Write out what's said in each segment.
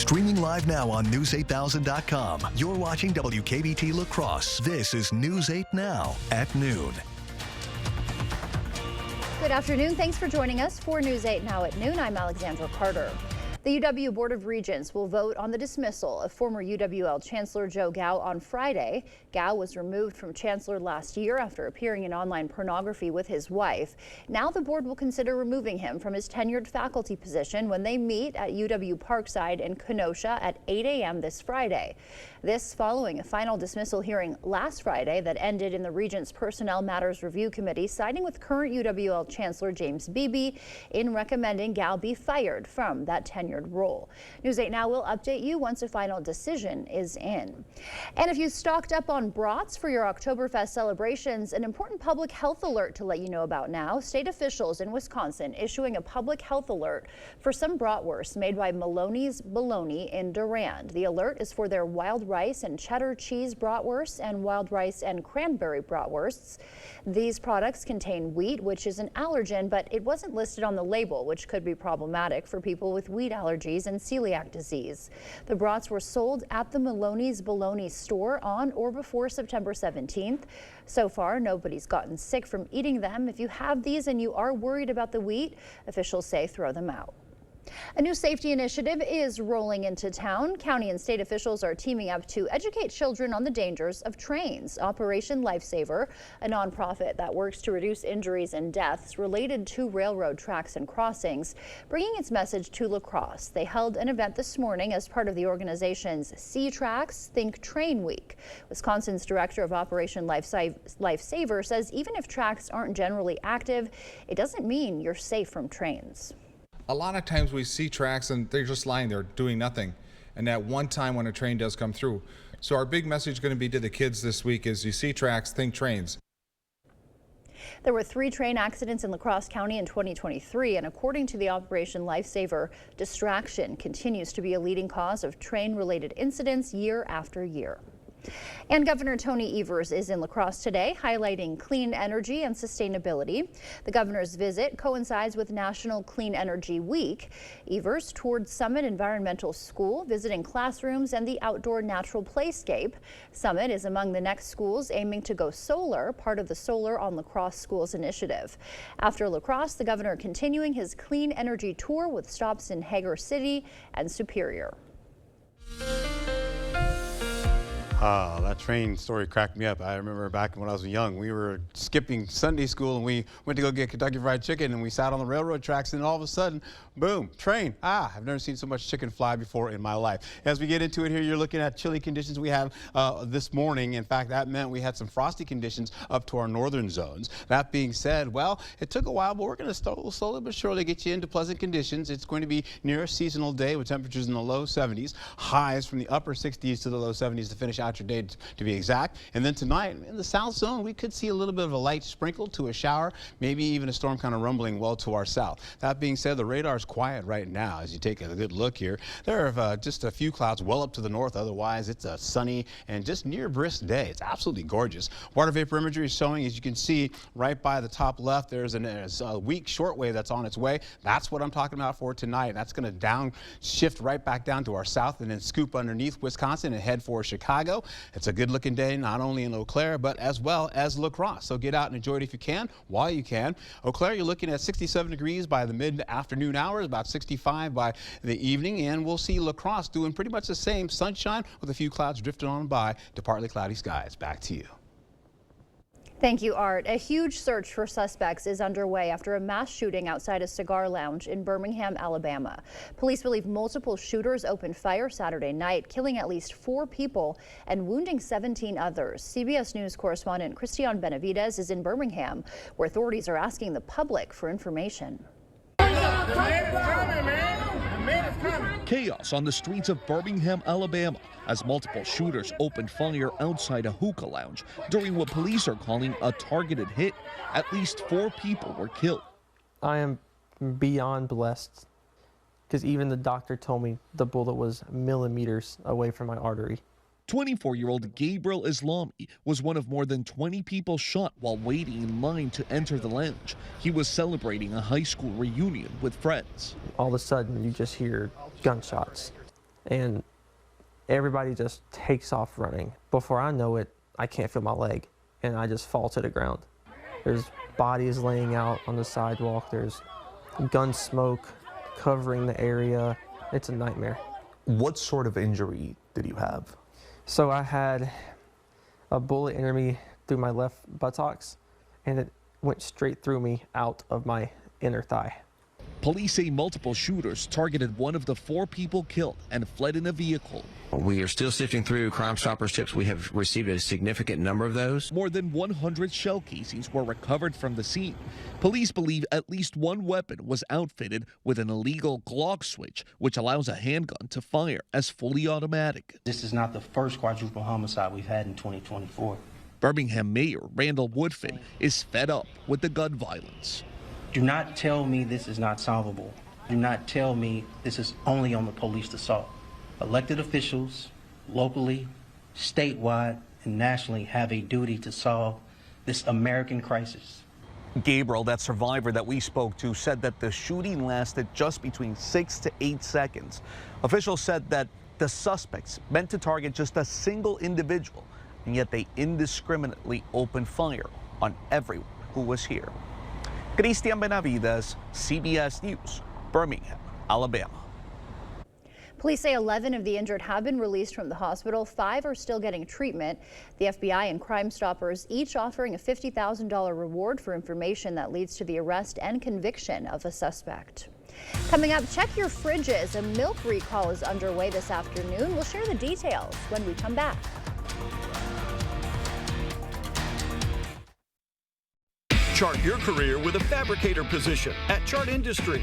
Streaming live now on News8000.com. You're watching WKBT La Crosse. This is News 8 Now at noon. Good afternoon. Thanks for joining us for News 8 Now at noon. I'm Alexandra Carter. The UW Board of Regents will vote on the dismissal of former UWL Chancellor Joe Gao on Friday. Gao was removed from Chancellor last year after appearing in online pornography with his wife. Now the board will consider removing him from his tenured faculty position when they meet at UW Parkside in Kenosha at 8 a.m. this Friday. This following a final dismissal hearing last Friday that ended in the Regents Personnel Matters Review Committee siding with current UWL Chancellor James Beebe in recommending Gao be fired from that tenured role. News 8 Now will update you once a final decision is in. And if you stocked up on brats for your Oktoberfest celebrations, an important public health alert to let you know about now. State officials in Wisconsin issuing a public health alert for some bratwursts made by Maloney's Bologna in Durand. The alert is for their wild rice and cheddar cheese bratwursts and wild rice and cranberry bratwursts. These products contain wheat, which is an allergen, but it wasn't listed on the label, which could be problematic for people with wheat allergies and celiac disease. The brats were sold at the Maloney's Bologna store on or before September 17th. So far, nobody's gotten sick from eating them. If you have these and you are worried about the wheat, officials say throw them out. A new safety initiative is rolling into town. County and state officials are teaming up to educate children on the dangers of trains. Operation Lifesaver, a nonprofit that works to reduce injuries and deaths related to railroad tracks and crossings, bringing its message to La Crosse. They held an event this morning as part of the organization's See Tracks, Think Train Week. Wisconsin's director of Operation Lifesaver says even if tracks aren't generally active, it doesn't mean you're safe from trains. A lot of times we see tracks and they're just lying there doing nothing. And that one time when a train does come through. So our big message going to be to the kids this week is you see tracks, think trains. There were 3 train accidents in La Crosse County in 2023, and according to the Operation Lifesaver, distraction continues to be a leading cause of train-related incidents year after year. And Governor Tony Evers is in La Crosse today, highlighting clean energy and sustainability. The governor's visit coincides with National Clean Energy Week. Evers toured Summit Environmental School, visiting classrooms and the outdoor natural playscape. Summit is among the next schools aiming to go solar, part of the Solar on La Crosse Schools initiative. After La Crosse, the governor continuing his clean energy tour with stops in Hager City and Superior. That train story cracked me up. I remember back when I was young, we were skipping Sunday school and we went to go get Kentucky Fried Chicken and we sat on the railroad tracks and all of a sudden, boom, train. I've never seen so much chicken fly before in my life. As we get into it here, you're looking at chilly conditions we have this morning. In fact, that meant we had some frosty conditions up to our northern zones. That being said, well, it took a while, but we're going to slowly but surely get you into pleasant conditions. It's going to be near a seasonal day with temperatures in the low 70s, highs from the upper 60s to the low 70s to finish out your day to be exact. And then tonight in the south zone, we could see a little bit of a light sprinkle to a shower, maybe even a storm kind of rumbling well to our south. That being said, the radar is quiet right now. As you take a good look here, there are just a few clouds well up to the north. Otherwise, it's a sunny and just near brisk day. It's absolutely gorgeous. Water vapor imagery is showing, as you can see right by the top left, there's a weak shortwave that's on its way. That's what I'm talking about for tonight. That's going to downshift right back down to our south and then scoop underneath Wisconsin and head for Chicago. It's a good looking day, not only in Eau Claire, but as well as La Crosse. So get out and enjoy it if you can, while you can. Eau Claire, you're looking at 67 degrees by the mid-afternoon hours, about 65 by the evening, and we'll see La Crosse doing pretty much the same. Sunshine with a few clouds drifting on by to partly cloudy skies. Back to you. Thank you, Art. A huge search for suspects is underway after a mass shooting outside a cigar lounge in Birmingham, Alabama. Police believe multiple shooters opened fire Saturday night, killing at least 4 people and wounding 17 others. CBS News correspondent Christian Benavides is in Birmingham, where authorities are asking the public for information. Chaos on the streets of Birmingham, Alabama, as multiple shooters opened fire outside a hookah lounge during what police are calling a targeted hit. At least 4 people were killed. I am beyond blessed because even the doctor told me the bullet was millimeters away from my artery. 24-year-old Gabriel Islami was one of more than 20 people shot while waiting in line to enter the lounge. He was celebrating a high school reunion with friends. All of a sudden, you just hear gunshots. and everybody just takes off running. Before I know it, I can't feel my leg, and I just fall to the ground. There's bodies laying out on the sidewalk. There's gun smoke covering the area. It's a nightmare. What sort of injury did you have? So I had a bullet enter me through my left buttocks, and it went straight through me out of my inner thigh. Police say multiple shooters targeted one of the 4 people killed and fled in a vehicle. We are still sifting through Crime Stoppers tips. We have received a significant number of those. More than 100 shell casings were recovered from the scene. Police believe at least one weapon was outfitted with an illegal Glock switch, which allows a handgun to fire as fully automatic. This is not the first quadruple homicide we've had in 2024. Birmingham Mayor Randall Woodfin is fed up with the gun violence. Do not tell me this is not solvable. Do not tell me this is only on the police to solve. Elected officials, locally, statewide, and nationally have a duty to solve this American crisis. Gabriel, that survivor that we spoke to, said that the shooting lasted just between 6 to 8 seconds. Officials said that the suspects meant to target just a single individual, and yet they indiscriminately opened fire on everyone who was here. Christian Benavides, CBS News, Birmingham, Alabama. Police say 11 of the injured have been released from the hospital. 5 are still getting treatment. The FBI and Crime Stoppers each offering a $50,000 reward for information that leads to the arrest and conviction of a suspect. Coming up, check your fridges. A milk recall is underway this afternoon. We'll share the details when we come back. Chart your career with a fabricator position at Chart Industries.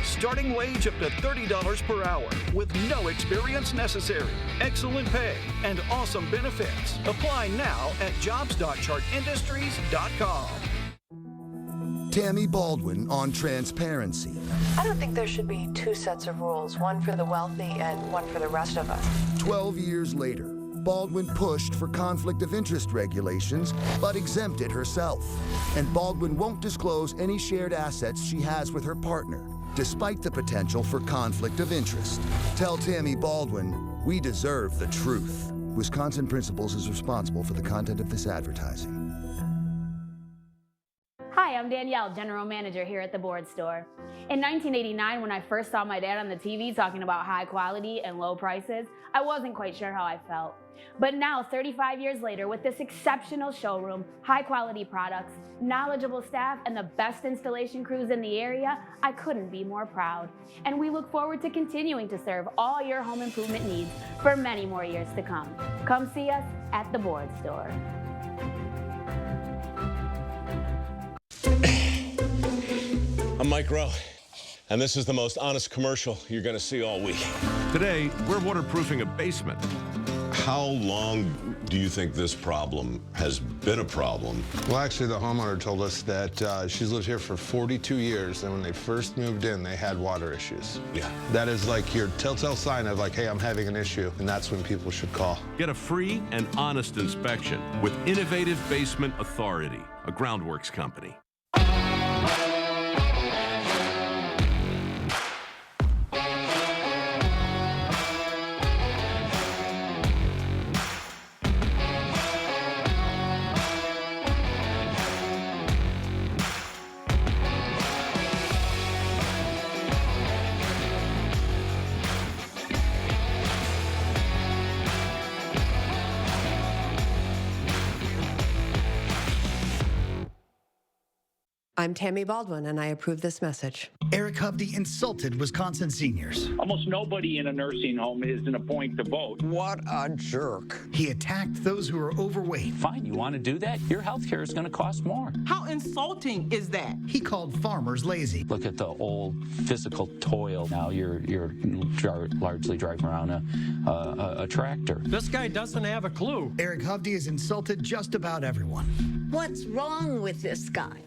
Starting wage up to $30 per hour with no experience necessary. Excellent pay and awesome benefits. Apply now at jobs.chartindustries.com. Tammy Baldwin on transparency. I don't think there should be 2 sets of rules, one for the wealthy and one for the rest of us. 12 years later, Baldwin pushed for conflict of interest regulations, but exempted herself. And Baldwin won't disclose any shared assets she has with her partner, despite the potential for conflict of interest. Tell Tammy Baldwin, we deserve the truth. Wisconsin Principles is responsible for the content of this advertising. Hi, I'm Danielle, General Manager here at the Board Store. In 1989, when I first saw my dad on the TV talking about high quality and low prices, I wasn't quite sure how I felt. But now, 35 years later, with this exceptional showroom, high quality products, knowledgeable staff, and the best installation crews in the area, I couldn't be more proud. And we look forward to continuing to serve all your home improvement needs for many more years to come. Come see us at the Board Store. I'm Mike Rowe, and this is the most honest commercial you're going to see all week. Today, we're waterproofing a basement. How long do you think this problem has been a problem? Well, actually, the homeowner told us that she's lived here for 42 years, and when they first moved in, they had water issues. Yeah. That is like your telltale sign of like, hey, I'm having an issue, and that's when people should call. Get a free and honest inspection with Innovative Basement Authority, a Groundworks company. I'm Tammy Baldwin, and I approve this message. Eric Hovde insulted Wisconsin seniors. Almost nobody in a nursing home is in a point to vote. What a jerk. He attacked those who are overweight. Fine, you want to do that? Your health care is going to cost more. How insulting is that? He called farmers lazy. Look at the old physical toil. Now you're largely driving around a tractor. This guy doesn't have a clue. Eric Hovde has insulted just about everyone. What's wrong with this guy?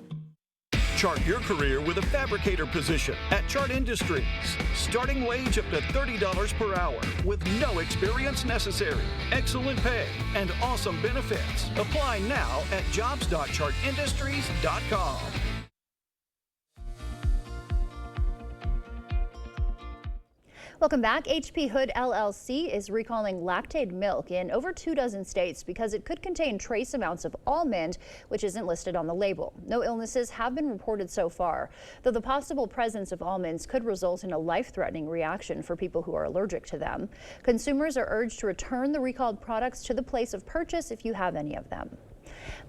Chart your career with a fabricator position at Chart Industries. Starting wage up to $30 per hour with no experience necessary. Excellent pay and awesome benefits. Apply now at jobs.chartindustries.com. Welcome back. HP Hood LLC is recalling Lactaid milk in over 24 states because it could contain trace amounts of almond, which isn't listed on the label. No illnesses have been reported so far, though the possible presence of almonds could result in a life-threatening reaction for people who are allergic to them. Consumers are urged to return the recalled products to the place of purchase if you have any of them.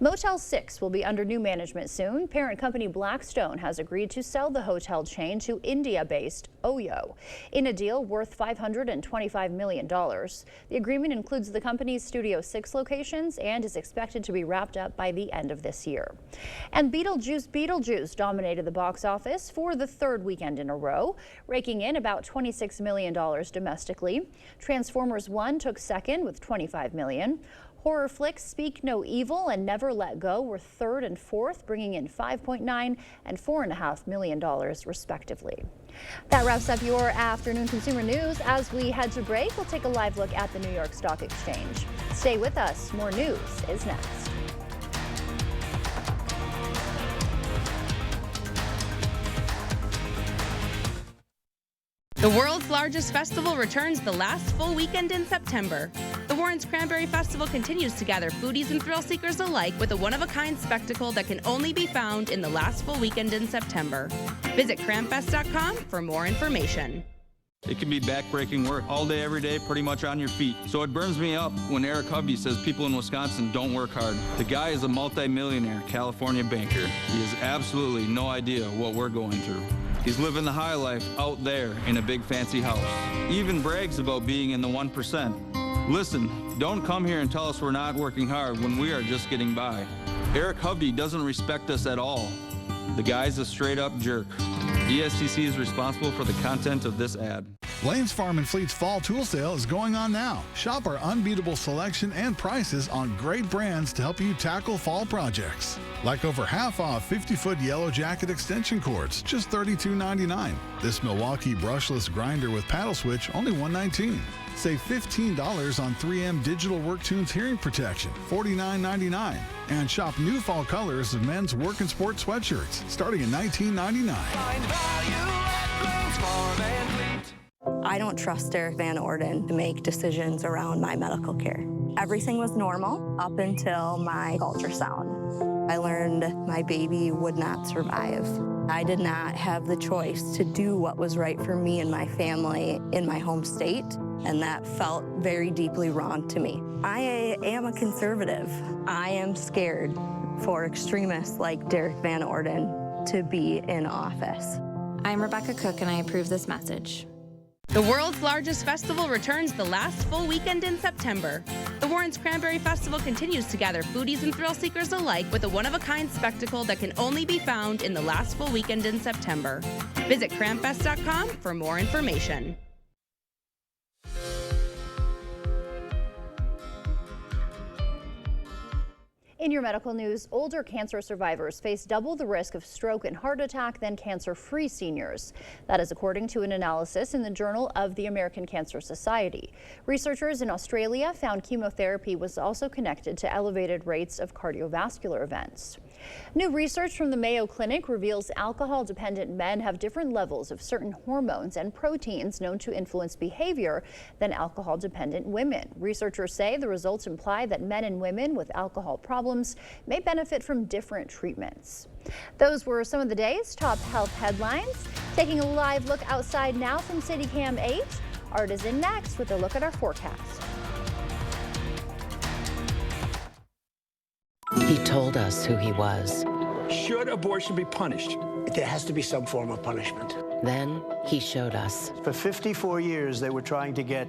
Motel 6 will be under new management soon. Parent company Blackstone has agreed to sell the hotel chain to India-based Oyo in a deal worth $525 million. The agreement includes the company's Studio 6 locations and is expected to be wrapped up by the end of this year. And Beetlejuice dominated the box office for the third weekend in a row, raking in about $26 million domestically. Transformers 1 took second with $25 million. Horror flicks Speak No Evil and Never Let Go were third and fourth, bringing in $5.9 and $4.5 million respectively. That wraps up your afternoon consumer news. As we head to break, we'll take a live look at the New York Stock Exchange. Stay with us. More news is next. The world's largest festival returns the last full weekend in September. The Warrens Cranberry Festival continues to gather foodies and thrill seekers alike with a one-of-a-kind spectacle that can only be found in the last full weekend in September. Visit cranfest.com for more information. It can be back-breaking work all day, every day, pretty much on your feet. So it burns me up when Eric Hovde says people in Wisconsin don't work hard. The guy is a multi-millionaire California banker. He has absolutely no idea what we're going through. He's living the high life out there in a big fancy house. He even brags about being in the 1%. Listen, don't come here and tell us we're not working hard when we are just getting by. Eric Hovde doesn't respect us at all. The guy's a straight-up jerk. ESTC is responsible for the content of this ad. Lane's Farm and Fleet's Fall Tool Sale is going on now. Shop our unbeatable selection and prices on great brands to help you tackle fall projects. Like over half off 50-foot Yellow Jacket extension cords, just $32.99. This Milwaukee brushless grinder with paddle switch, only $119. Save $15 on 3M Digital WorkTunes hearing protection, $49.99. And shop new fall colors of men's work and sport sweatshirts, starting at $19.99. I don't trust Derek Van Orden to make decisions around my medical care. Everything was normal up until my ultrasound. I learned my baby would not survive. I did not have the choice to do what was right for me and my family in my home state, and that felt very deeply wrong to me. I am a conservative. I am scared for extremists like Derek Van Orden to be in office. I'm Rebecca Cook, and I approve this message. The world's largest festival returns the last full weekend in September. The Warrens Cranberry Festival continues to gather foodies and thrill seekers alike with a one-of-a-kind spectacle that can only be found in the last full weekend in September. Visit cranfest.com for more information. In your medical news, older cancer survivors face double the risk of stroke and heart attack than cancer-free seniors. That is according to an analysis in the Journal of the American Cancer Society. Researchers in Australia found chemotherapy was also connected to elevated rates of cardiovascular events. New research from the Mayo Clinic reveals alcohol-dependent men have different levels of certain hormones and proteins known to influence behavior than alcohol-dependent women. Researchers say the results imply that men and women with alcohol problems may benefit from different treatments. Those were some of the day's top health headlines. Taking a live look outside now from CityCam 8. Art is in next with a look at our forecast. He told us who he was. Should abortion be punished? There has to be some form of punishment. Then he showed us. For 54 years, they were trying to get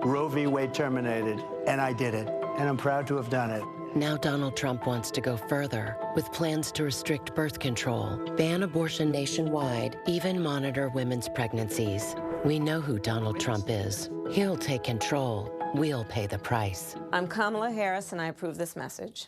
Roe v. Wade terminated, and I did it, and I'm proud to have done it. Now Donald Trump wants to go further with plans to restrict birth control, ban abortion nationwide, even monitor women's pregnancies. We know who Donald Trump is. He'll take control. We'll pay the price. I'm Kamala Harris, and I approve this message.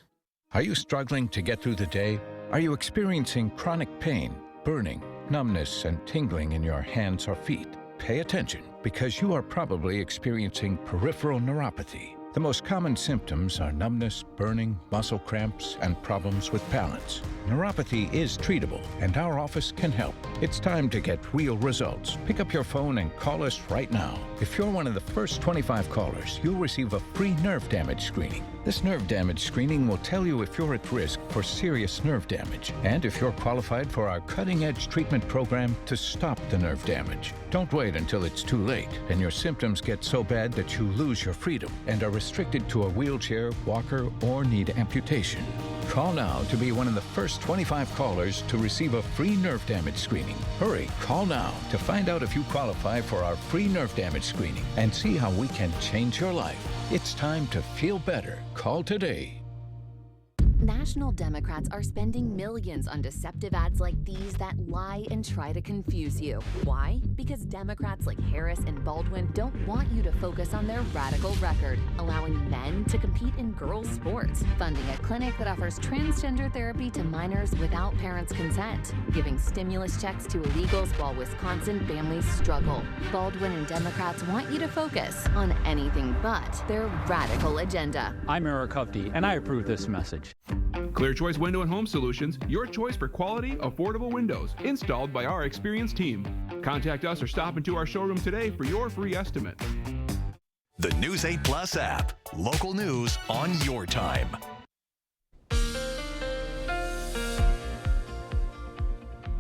Are you struggling to get through the day? Are you experiencing chronic pain, burning, numbness, and tingling in your hands or feet? Pay attention, because you are probably experiencing peripheral neuropathy. The most common symptoms are numbness, burning, muscle cramps, and problems with balance. Neuropathy is treatable, and our office can help. It's time to get real results. Pick up your phone and call us right now. If you're one of the first 25 callers, you'll receive a free nerve damage screening. This nerve damage screening will tell you if you're at risk for serious nerve damage and if you're qualified for our cutting-edge treatment program to stop the nerve damage. Don't wait until it's too late and your symptoms get so bad that you lose your freedom and are restricted to a wheelchair, walker, or need amputation. Call now to be one of the first 25 callers to receive a free nerve damage screening. Hurry, call now to find out if you qualify for our free nerve damage screening and see how we can change your life. It's time to feel better. Call today. National Democrats are spending millions on deceptive ads like these that lie and try to confuse you. Why? Because Democrats like Harris and Baldwin don't want you to focus on their radical record, allowing men to compete in girls' sports, funding a clinic that offers transgender therapy to minors without parents' consent, giving stimulus checks to illegals while Wisconsin families struggle. Baldwin and Democrats want you to focus on anything but their radical agenda. I'm Eric Hovde, and I approve this message. Clear Choice Window and Home Solutions, your choice for quality, affordable windows, installed by our experienced team. Contact us or stop into our showroom today for your free estimate. The News 8 Plus app. Local news on your time.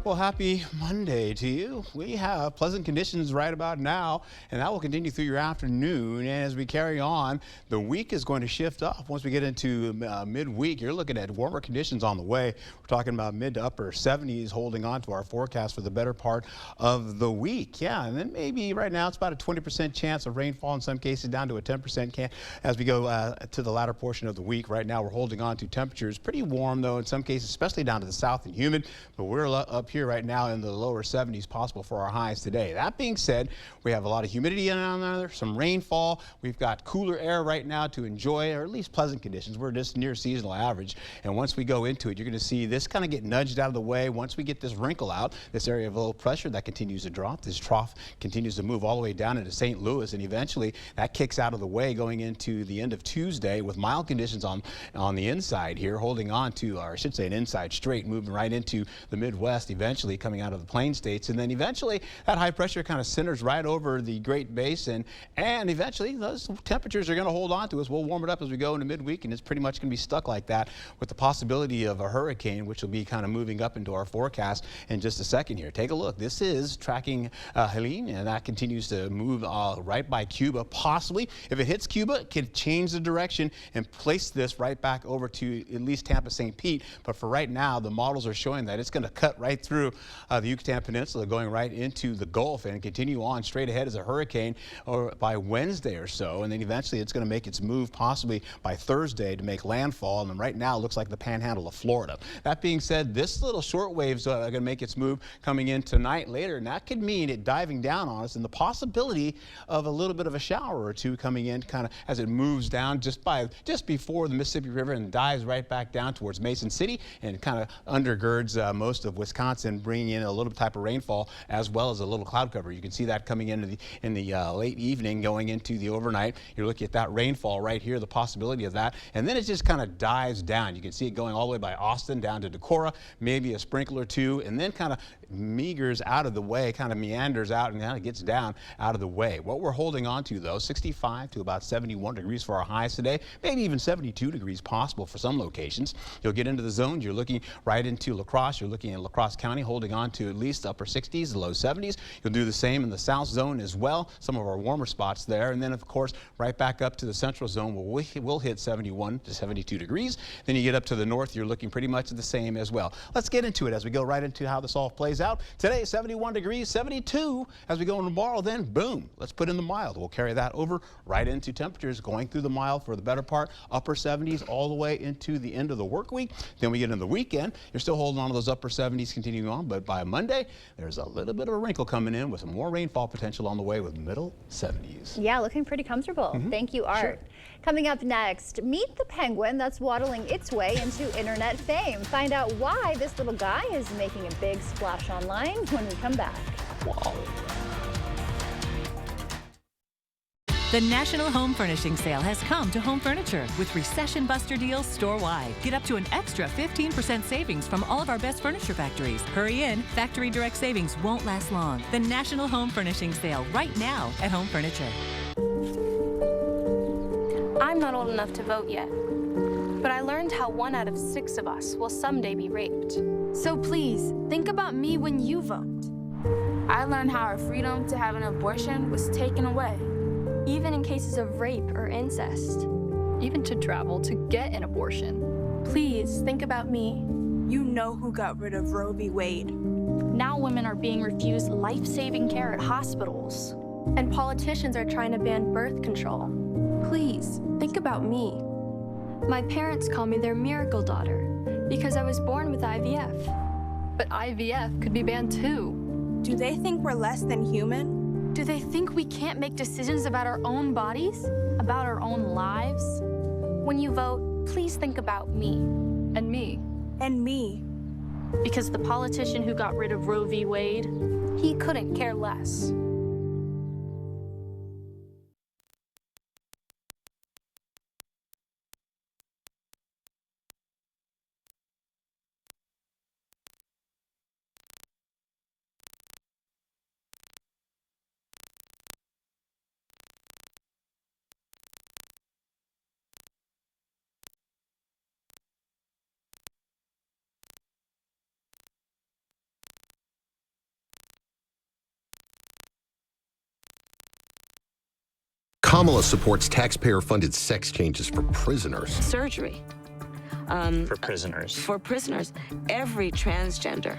Well, happy Monday to you. We have pleasant conditions right about now, and that will continue through your afternoon. And as we carry on, the week is going to shift up. Once we get into midweek, you're looking at warmer conditions on the way. We're talking about mid to upper 70s holding on to our forecast for the better part of the week. Yeah, and then maybe right now it's about a 20% chance of rainfall, in some cases down to a 10% as we go to the latter portion of the week. Right now we're holding on to temperatures pretty warm, though, in some cases, especially down to the south and humid. But we're up here right now in the lower 70s possible for our highs today. That being said, we have a lot of humidity on there, some rainfall. We've got cooler air right now to enjoy, or at least pleasant conditions. We're just near seasonal average. And once we go into it, you're going to see this kind of get nudged out of the way. Once we get this wrinkle out, this area of low pressure that continues to drop, this trough continues to move all the way down into St. Louis, and eventually that kicks out of the way going into the end of Tuesday with mild conditions on the inside here, holding on to, or I should say an inside straight, moving right into the Midwest, eventually coming out of the Plain States, and then eventually that high pressure kind of centers right over the Great Basin, and eventually those temperatures are going to hold on to us. We'll warm it up as we go into midweek, and it's pretty much going to be stuck like that with the possibility of a hurricane, which will be kind of moving up into our forecast in just a second here. Take a look. This is tracking Helene, and that continues to move right by Cuba. Possibly, if it hits Cuba, it could change the direction and place this right back over to at least Tampa, St. Pete. But for right now, the models are showing that it's going to cut right through the Yucatan Peninsula, going right into the Gulf and continue on straight ahead as a hurricane or by Wednesday or so. And then eventually it's going to make its move possibly by Thursday to make landfall. And then right now it looks like the panhandle of Florida. That being said, this little shortwave's going to make its move coming in tonight later. And that could mean it diving down on us and the possibility of a little bit of a shower or two coming in kind of as it moves down just before the Mississippi River and dives right back down towards Mason City and kind of undergirds most of Wisconsin, bringing in a little type of rainfall as well as a little cloud cover. You can see that coming in the late evening going into the overnight. You're looking at that rainfall right here, the possibility of that, and then it just kind of dives down. You can see it going all the way by Austin down to Decorah, maybe a sprinkle or two, and then kind of meagers out of the way, kind of meanders out and kind of gets down out of the way. What we're holding on to, though, 65 to about 71 degrees for our highs today, maybe even 72 degrees possible for some locations. You'll get into the zones. You're looking right into La Crosse. You're looking at La Crosse County, holding on to at least upper 60s, low 70s. You'll do the same in the south zone as well, some of our warmer spots there. And then, of course, right back up to the central zone, we'll hit 71 to 72 degrees. Then you get up to the north, you're looking pretty much the same as well. Let's get into it as we go right into how this all plays out. Today, 71 degrees, 72 as we go into tomorrow. Then, boom, let's put in the mild. We'll carry that over right into temperatures going through the mild for the better part, upper 70s all the way into the end of the work week. Then we get into the weekend. You're still holding on to those upper 70s continuing on, but by Monday, there's a little bit of a wrinkle coming in with some more rainfall potential on the way with middle 70s. Yeah, looking pretty comfortable. Thank you, Art. Sure. Coming up next, meet the penguin that's waddling its way into internet fame. Find out why this little guy is making a big splash online when we come back. Wow. The National Home Furnishing Sale has come to home furniture with recession buster deals store-wide. Get up to an extra 15% savings from all of our best furniture factories. Hurry in, factory direct savings won't last long. The National Home Furnishing Sale right now at Home Furniture. I'm not old enough to vote yet, but I learned how 1 out of 6 of us will someday be raped. So please, think about me when you vote. I learned how our freedom to have an abortion was taken away. Even in cases of rape or incest. Even to travel to get an abortion. Please, think about me. You know who got rid of Roe v. Wade. Now women are being refused life-saving care at hospitals. And politicians are trying to ban birth control. Please, think about me. My parents call me their miracle daughter because I was born with IVF. But IVF could be banned too. Do they think we're less than human? Do they think we can't make decisions about our own bodies? About our own lives? When you vote, please think about me. And me. And me. Because the politician who got rid of Roe v. Wade, he couldn't care less. Kamala supports taxpayer-funded sex changes for prisoners. Surgery. For prisoners. For prisoners. Every transgender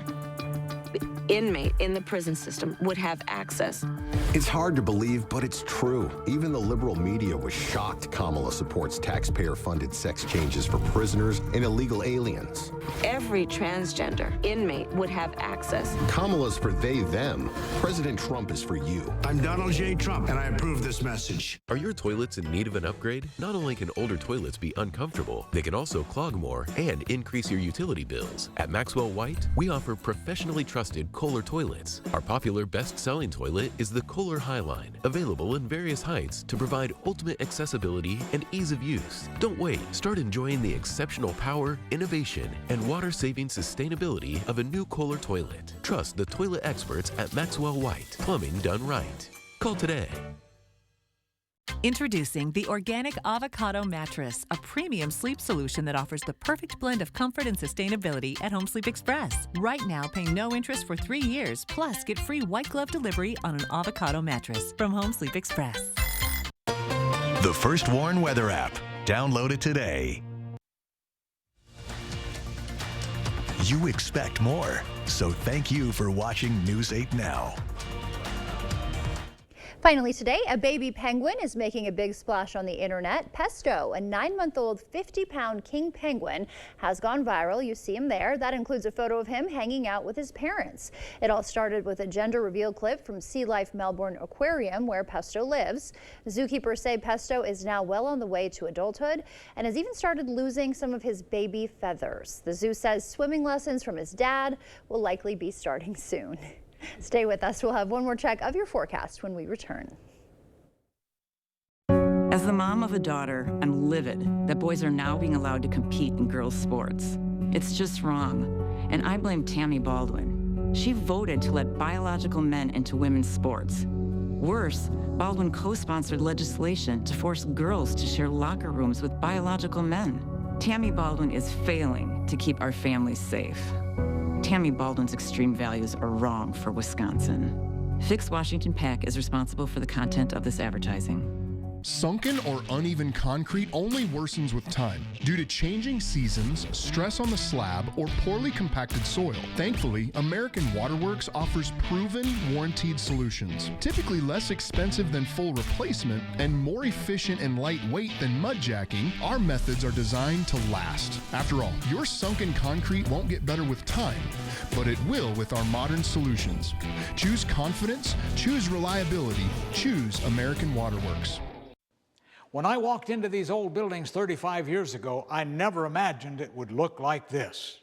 inmate in the prison system would have access. It's hard to believe, but it's true. Even the liberal media was shocked Kamala supports taxpayer-funded sex changes for prisoners and illegal aliens. Every transgender inmate would have access. Kamala's for they, them. President Trump is for you. I'm Donald J. Trump, and I approve this message. Are your toilets in need of an upgrade? Not only can older toilets be uncomfortable, they can also clog more and increase your utility bills. At Maxwell White, we offer professionally trusted Kohler toilets. Our popular best-selling toilet is the Kohler Highline, available in various heights to provide ultimate accessibility and ease of use. Don't wait. Start enjoying the exceptional power, innovation, and water-saving sustainability of a new Kohler toilet. Trust the toilet experts at Maxwell White. Plumbing done right. Call today. Introducing the Organic Avocado Mattress, a premium sleep solution that offers the perfect blend of comfort and sustainability at Home Sleep Express. Right now, pay no interest for 3 years, plus get free white glove delivery on an avocado mattress from Home Sleep Express. The First Warn Weather app. Download it today. You expect more, so thank you for watching News 8 Now. Finally today, a baby penguin is making a big splash on the internet. Pesto, a 9-month-old 50-pound king penguin, has gone viral. You see him there. That includes a photo of him hanging out with his parents. It all started with a gender reveal clip from Sea Life Melbourne Aquarium, where Pesto lives. Zookeepers say Pesto is now well on the way to adulthood and has even started losing some of his baby feathers. The zoo says swimming lessons from his dad will likely be starting soon. Stay with us. We'll have one more check of your forecast when we return. As the mom of a daughter, I'm livid that boys are now being allowed to compete in girls' sports. It's just wrong, and I blame Tammy Baldwin. She voted to let biological men into women's sports. Worse, Baldwin co-sponsored legislation to force girls to share locker rooms with biological men. Tammy Baldwin is failing to keep our families safe. Tammy Baldwin's extreme values are wrong for Wisconsin. Fix Washington PAC is responsible for the content of this advertising. Sunken or uneven concrete only worsens with time due to changing seasons, stress on the slab, or poorly compacted soil. Thankfully, American Waterworks offers proven, warranted solutions. Typically less expensive than full replacement and more efficient and lightweight than mud jacking, our methods are designed to last. After all, your sunken concrete won't get better with time, but it will with our modern solutions. Choose confidence, choose reliability, choose American Waterworks. When I walked into these old buildings 35 years ago, I never imagined it would look like this.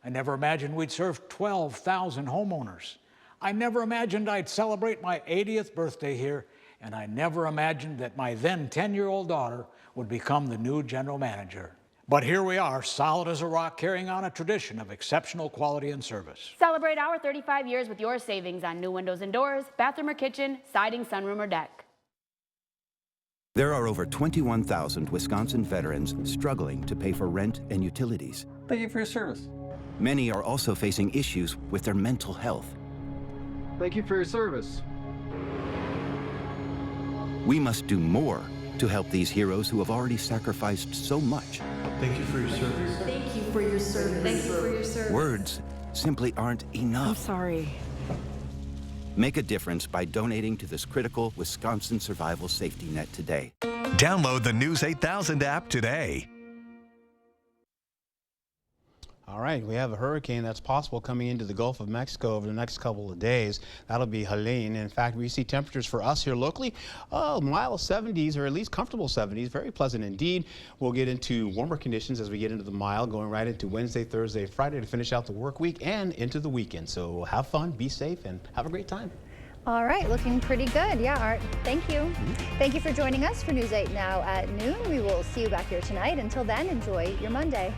I never imagined we'd serve 12,000 homeowners. I never imagined I'd celebrate my 80th birthday here and I never imagined that my then 10-year-old daughter would become the new general manager. But here we are, solid as a rock, carrying on a tradition of exceptional quality and service. Celebrate our 35 years with your savings on new windows and doors, bathroom or kitchen, siding, sunroom, or deck. There are over 21,000 Wisconsin veterans struggling to pay for rent and utilities. Thank you for your service. Many are also facing issues with their mental health. Thank you for your service. We must do more to help these heroes who have already sacrificed so much. Thank you for your service. Thank you for your service. Thank you for your service. Words simply aren't enough. I'm sorry. Make a difference by donating to this critical Wisconsin survival safety net today. Download the News 8000 app today. All right, we have a hurricane that's possible coming into the Gulf of Mexico over the next couple of days. That'll be Helene. In fact, we see temperatures for us here locally, mild 70s or at least comfortable 70s, very pleasant indeed. We'll get into warmer conditions as we get into the mild, going right into Wednesday, Thursday, Friday to finish out the work week and into the weekend. So have fun, be safe, and have a great time. All right, looking pretty good. Yeah, Art, thank you. Thank you for joining us for News 8 Now at noon. We will see you back here tonight. Until then, enjoy your Monday.